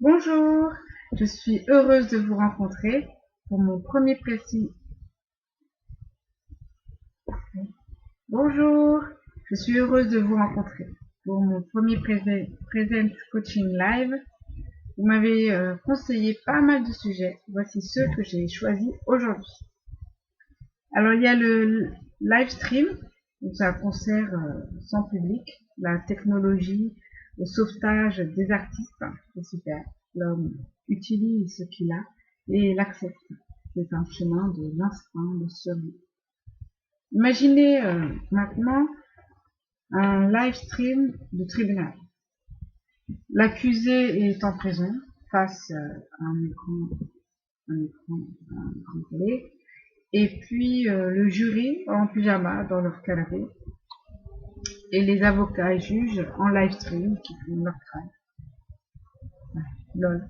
Bonjour, je suis heureuse de vous rencontrer pour mon premier Bonjour, je suis heureuse de vous rencontrer pour mon premier Present Coaching Live. Vous m'avez conseillé pas mal de sujets. Voici ceux que j'ai choisis aujourd'hui. Alors il y a le live stream, donc c'est un concert sans public, la technologie, le sauvetage des artistes, c'est super. L'homme utilise ce qu'il a et l'accepte. C'est un chemin de l'instinct de survie. Imaginez maintenant un live stream de tribunal. L'accusé est en prison face à un écran télé, et puis le jury en pyjama dans leur canapé, et les avocats et juges en live stream qui font leur travail. Lol.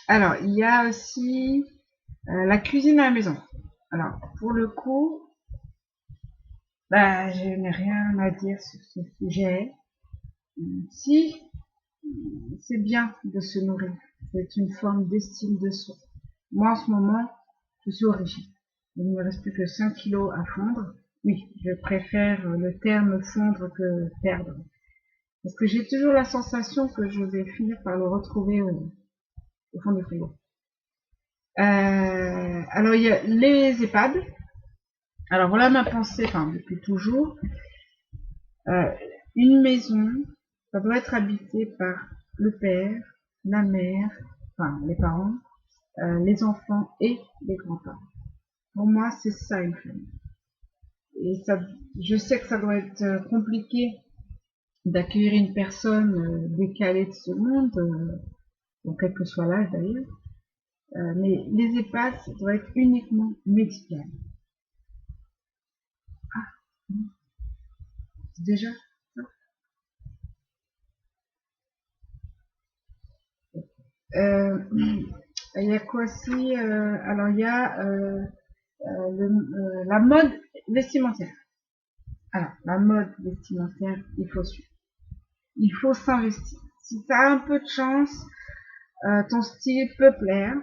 Alors, il y a aussi la cuisine à la maison. Alors, pour le coup, je n'ai rien à dire sur ce sujet. Si, c'est bien de se nourrir. C'est une forme d'estime de soi. Moi, en ce moment, je suis au régime. Il ne me reste plus que 5 kilos à fondre. Oui, je préfère le terme fondre que perdre. Parce que j'ai toujours la sensation que je vais finir par le retrouver au fond du frigo. Alors, il y a les EHPAD. Alors, voilà ma pensée, depuis toujours. Une maison, ça doit être habité par le père, la mère, les parents, les enfants et les grands-parents. Pour moi, c'est ça une famille. Et ça, je sais que ça doit être compliqué d'accueillir une personne décalée de ce monde, quel que soit l'âge d'ailleurs. Mais les EHPAD, ça doit être uniquement médical. C'est déjà ça. Il y a quoi aussi alors il y a la mode vestimentaire. Alors, la mode vestimentaire, il faut suivre. Il faut s'investir. Si tu as un peu de chance, ton style peut plaire,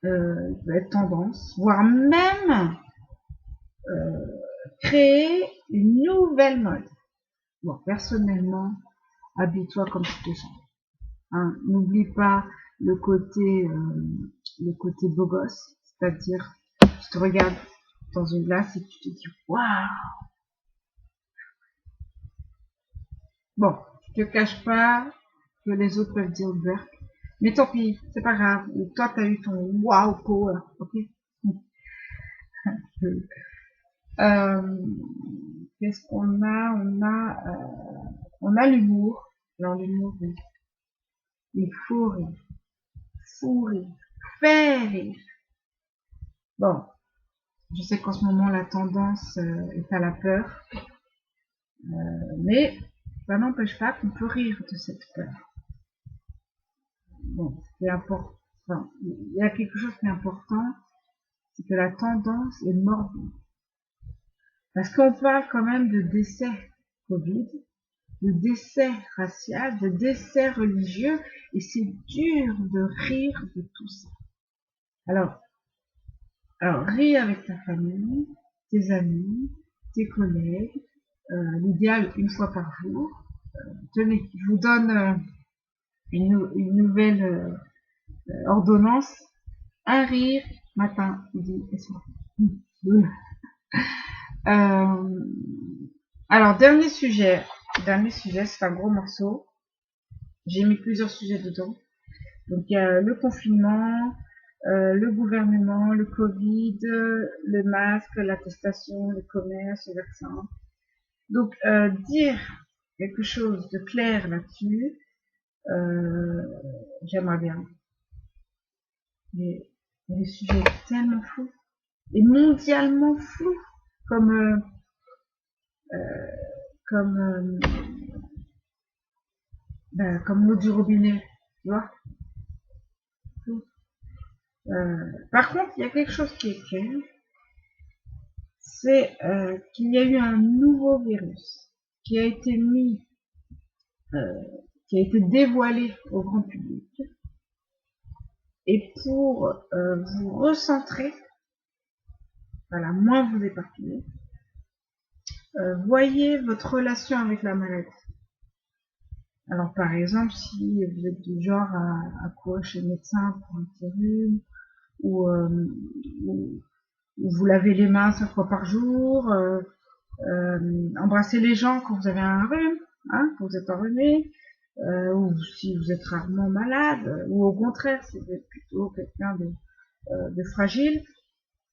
peut être tendance, voire même créer une nouvelle mode. Bon, personnellement, habille-toi comme tu te sens. Hein, n'oublie pas le côté beau gosse, c'est-à-dire, tu te regardes dans une glace et tu te dis, waouh! Bon, je te cache pas que les autres peuvent dire Burk, mais tant pis, c'est pas grave. Toi, t'as eu ton wow power, ok? Euh, Qu'est-ce qu'on a? On a l'humour. Alors l'humour, oui. Il faut rire, faire rire. Bon, je sais qu'en ce moment la tendance est à la peur, mais ça n'empêche pas qu'on peut rire de cette peur. Bon, c'est important. Enfin, il y a quelque chose qui est important, c'est que la tendance est morbide. Parce qu'on parle quand même de décès Covid, de décès racial, de décès religieux, et c'est dur de rire de tout ça. Alors ris avec ta famille, tes amis, tes collègues, l'idéal une fois par jour. Tenez, je vous donne une nouvelle ordonnance. Un rire matin, midi et soir. Alors, dernier sujet, c'est un gros morceau. J'ai mis plusieurs sujets dedans. Donc, il y a le confinement, le gouvernement, le Covid, le masque, l'attestation, le commerce, le vaccin. Donc, dire quelque chose de clair là-dessus, j'aimerais bien. Mais il y a des sujets tellement fous et mondialement flous comme comme l'eau du robinet, tu vois. Par contre, il y a quelque chose qui est clair, c'est qu'il y a eu un nouveau virus. qui a été mis, qui a été dévoilé au grand public, et pour vous recentrer, voilà, moins vous éparpiller, voyez votre relation avec la maladie. Alors par exemple, si vous êtes du genre à courir chez le médecin pour un petit rhume, ou vous lavez les mains 5 fois par jour, embrasser les gens quand vous avez un rhume, hein, quand vous êtes enrhumé, ou si vous êtes rarement malade, ou au contraire, si vous êtes plutôt quelqu'un de fragile,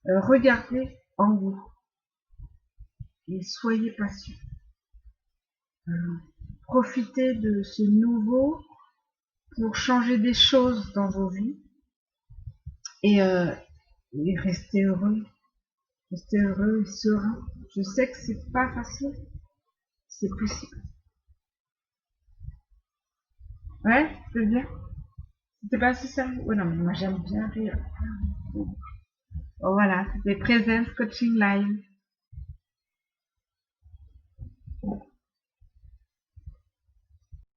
regardez en vous et soyez patient. Profitez de ce nouveau pour changer des choses dans vos vies et restez heureux. Restez heureux et serein. Je sais que c'est pas facile, c'est possible. Ouais, c'est bien. C'était pas si sérieux. Ouais, non, mais moi j'aime bien rire. Bon, voilà, c'était Presence Coaching Live.